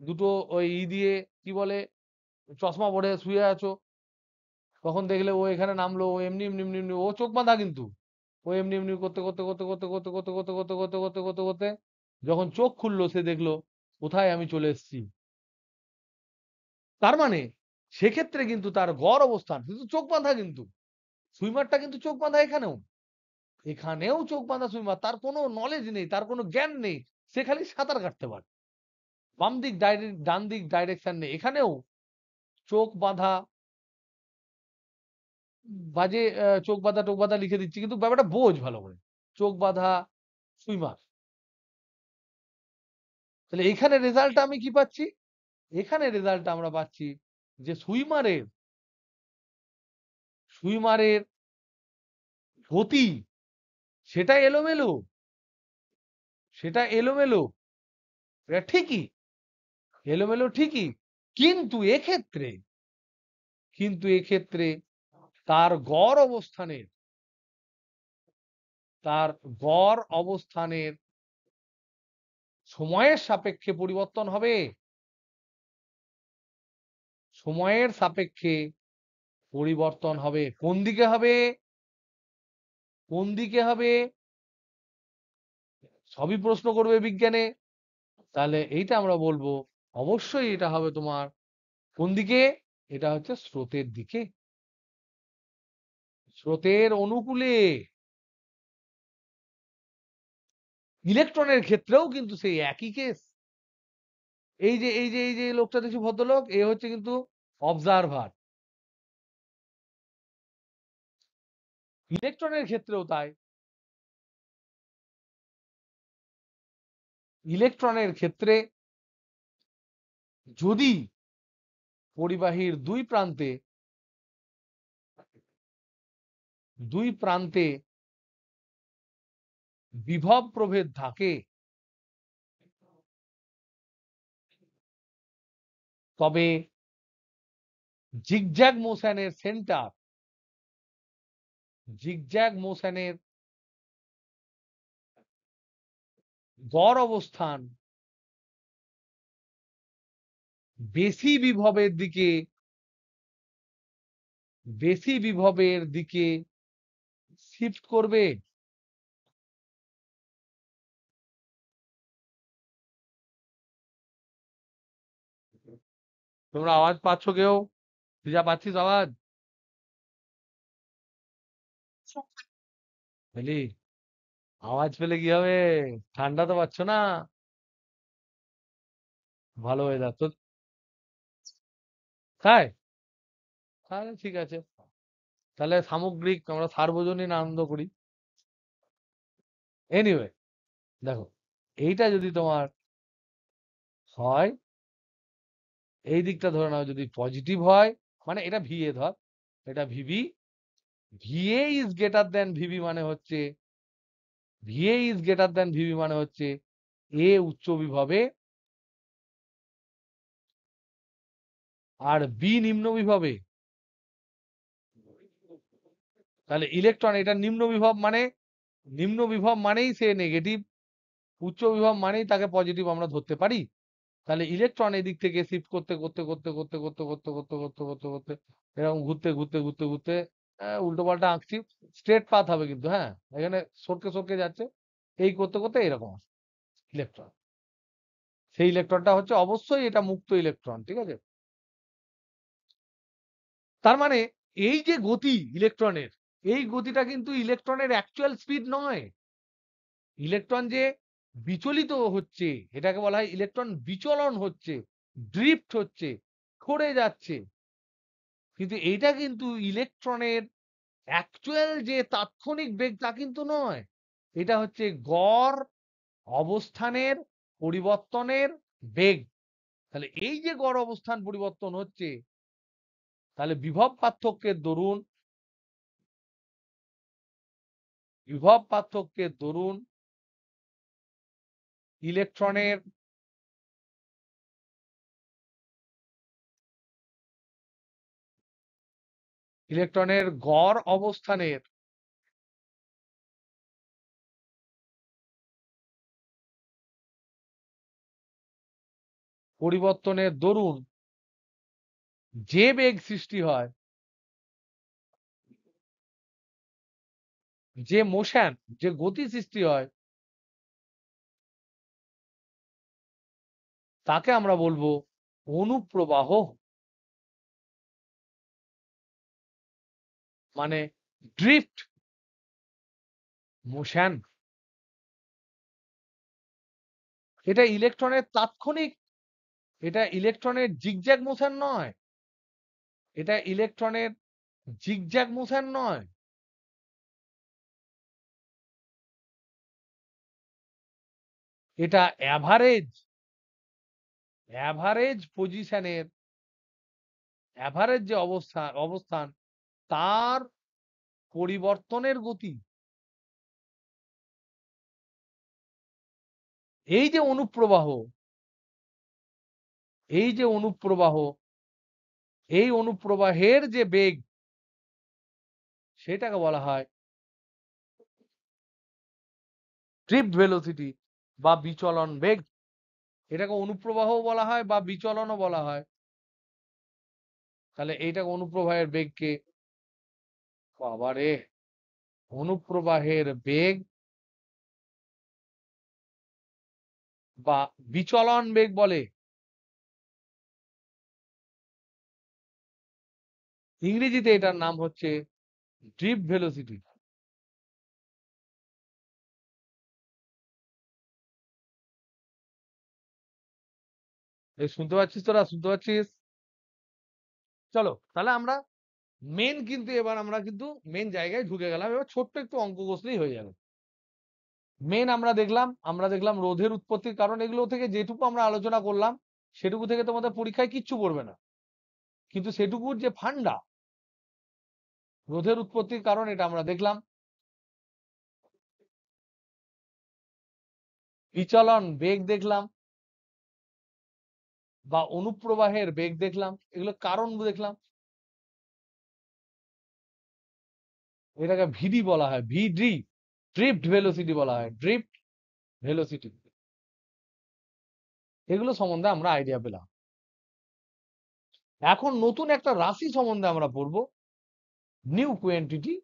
দুটো ওই দিয়ে কি বলে চশমা পরে শুয়ে আছো, তখন দেখলে ও এখানে নামলো, ও এমনি এমনি এমনি এমনি, ও চোখ বাঁধা কিন্তু, ও এমনি এমনি করতে করতে করতে করতে করতে করতে করতে করতে করতে করতে করতে করতে যখন চোখ খুললো, সে দেখলো কোথায় আমি চলে এসেছি। তার মানে সেক্ষেত্রে কিন্তু তার গড় অবস্থান কিন্তু চোখ বাঁধা, কিন্তু সুইমারটা কিন্তু চোখ বাঁধা, এখানেও এখানেও চোখ বাঁধা সুইমার, তার কোনো নলেজ নেই, তার কোনো জ্ঞান নেই, সে খালি সাঁতার কাটতে পারে, বাম দিক ডান দিক ডাইরেকশন নেই, এখানেও চোখ বাঁধা, বাজে চোখ বাঁধা টোক বাঁধা লিখে দিচ্ছি, কিন্তু ব্যাপারটা বোঝ ভালো করে, চোখ বাঁধা সুইমার। তাহলে এখানে রেজাল্ট আমি কি পাচ্ছি? এখানে রেজাল্ট আমরা পাচ্ছি যে সুইমারের গতি সেটা এলোমেলো, সেটা এলোমেলো, এটা ঠিকই, এলোমেলো ঠিকই, কিন্তু এক্ষেত্রে তার গড় অবস্থানের সময়ের সাপেক্ষে পরিবর্তন হবে, সময়ের সাপেক্ষে পরিবর্তন হবে। কোন দিকে হবে? কোন দিকে হবে? সবই প্রশ্ন করবে বিজ্ঞানে। তাহলে এইটা আমরা বলবো অবশ্যই এটা হবে তোমার কোন দিকে? এটা হচ্ছে স্রোতের দিকে, স্রোতের অনুকূলে। ইলেকট্রনের ক্ষেত্রেও কিন্তু সেই একই কেস। এই যে লোকটা দেখছি, ভদ্রলোক, এ হচ্ছে কিন্তু অবজারভার। ইলেকট্রনের ক্ষেত্রেও তাই, ইলেকট্রনের ক্ষেত্রে যদি পরিবাহীর দুই প্রান্তে বিভব প্রভেদ থাকে, তবে জিগজ্যাগ মোশনের সেন্টার, জিগজ্যাগ মোশনের গড় অবস্থান বেশি বিভবের দিকে শিফট করবে। তোমরা আওয়াজ পাচ্ছ কেউ? যা পাচ্ছিস আওয়াজ? বুঝলি, আওয়াজ পেলে কি হবে? ঠান্ডা তো পাচ্ছ না? ভালো হয়ে যাচ্ছে তাই? তাহলে ঠিক আছে, তাহলে সামগ্রিক আমরা সার্বজনীন আনন্দ করি। এনিওয়ে, দেখো, এইটা যদি তোমার হয়, এই দিকটা ধরে নাও যদি পজিটিভ হয়, মানে এটা ভিএ ধর, এটা VB, VA is greater than VB, মানে হচ্ছে VA is greater than VB মানে হচ্ছে এ উচ্চ বিভবে আর বি নিম্ন বিভবে। তাহলে ইলেকট্রন, এটা নিম্ন বিভব মানেই সে নেগেটিভ, উচ্চ বিভব মানেই তাকে পজিটিভ আমরা ধরতে পারি। তাহলে ইলেকট্রন এদিক থেকে শিফট করতে করতে করতে করতে করতে করতে করতে করতে করতে করতে এরকম ঘুরতে ঘুরতে ঘুরতে ঘুরতে, উল্টো পাল্টা আঁকছি, স্ট্রেট পাথ হবে কিন্তু, হ্যাঁ, এখানে সরকে সরকে যাচ্ছে, এই করতে করতে এরকম ইলেকট্রন, সেই ইলেকট্রনটা হচ্ছে অবশ্যই এটা মুক্ত ইলেকট্রন, ঠিক আছে? তার মানে এই যে গতি ইলেকট্রনের, এই গতিটা কিন্তু ইলেকট্রনের অ্যাকচুয়াল স্পিড নয়। ইলেকট্রন যে বিচলিত হচ্ছে, এটাকে বলা হয় ইলেকট্রন বিচলন হচ্ছে, ড্রিফট হচ্ছে, সরে যাচ্ছে। কিন্তু এইটা কিন্তু ইলেকট্রনের অ্যাকচুয়াল যে তাৎক্ষণিক বেগ তা কিন্তু নয়। এটা হচ্ছে গড় অবস্থানের পরিবর্তনের বেগ। তাহলে এই যে গড় অবস্থান পরিবর্তন হচ্ছে, তাহলে বিভব পার্থক্যের দরুন ইলেকট্রনের গড় অবস্থানের পরিবর্তনের দরুন যে বেগ সৃষ্টি হয়, যে মোশন, যে গতি সৃষ্টি হয়, তাকে আমরা বলবো অনুপ্রবাহ। মানে ড্রিফট মোশন। এটা ইলেকট্রনের তাৎক্ষণিক, এটা ইলেকট্রনের জিগজ্যাগ মোশন নয়, এটা ইলেকট্রনের জিগজ্যাগ মোশন নয়, এটা অ্যাভারেজ পজিশনের, অ্যাভারেজ যে অবস্থান তার পরিবর্তনের গতি। এই যে অনুপ্রবাহ, এই যে অনুপ্রবাহ, এই অনুপ্রবাহের যে বেগ, সেটাকে বলা হয় ড্রিফট ভেলোসিটি বা বিচলন বেগ। এটাকে অনুপ্রবাহ বলা হয় বা বিচলনও বলা হয়। তাহলে এইটাকে অনুপ্রবাহের বেগকে, বাবারে, অনুপ্রবাহের বেগ বা বিচলন বেগ বলে। ইংরেজিতে এটার নাম হচ্ছে ড্রিফট ভেলোসিটি। এই শুনতে পাচ্ছিস তোরা? শুনতে পাচ্ছিস? চলো তাহলে আমরা মেন, কিন্তু এবার আমরা কিন্তু মেন জায়গায় ঢুকে গেলাম। এবার ছোট্ট একটু অঙ্ক কষলেই হয়ে যাবে। মেন আমরা দেখলাম রোধের উৎপত্তির কারণ। এগুলো থেকে যেটুকু আমরা আলোচনা করলাম, সেটুকু থেকে তোমাদের পরীক্ষায় কিচ্ছু পড়বে না, কিন্তু সেটুকুর যে ফান্ডা, রোধের উৎপত্তির কারণ, এটা আমরা দেখলাম। বিচলন বেগ দেখলাম বা অনুপ্রবাহের বেগ দেখলাম, এগুলো কারণ দেখলাম। এটাকে ভিডি বলা হয়, ভিডি, ড্রিফট ভেলোসিটি বলা হয়, ড্রিফট ভেলোসিটি। এগুলো সম্বন্ধে আমরা আইডিয়া পেলাম। এখন নতুন একটা রাশি সম্বন্ধে আমরা পড়বো, নিউ কোয়েন্টিটি,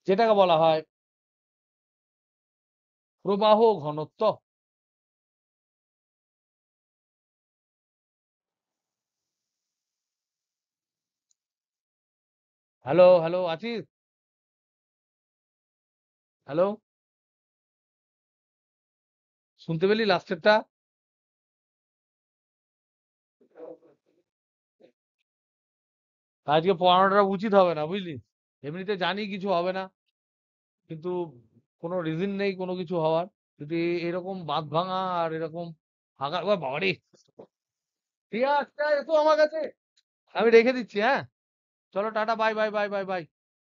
যেটাকে বলা হয় প্রবাহ ঘনত্ব। হ্যালো হ্যালো, আছিস? হ্যালো, শুনতে পেলি লাস্টেরটা? আজকে পড়ানোটা উচিত হবে না, বুঝলি? এমনিতে জানি কিছু হবে না, কিন্তু কোনো রিজন নেই কোনো কিছু হওয়ার। যদি এরকম বাঁধ ভাঙা আর এরকম ফাঁকা, ও বাবারে, ঠিক আছে, এসো আমার কাছে, আমি রেখে দিচ্ছি। হ্যাঁ, চলো tata, bye bye bye bye bye.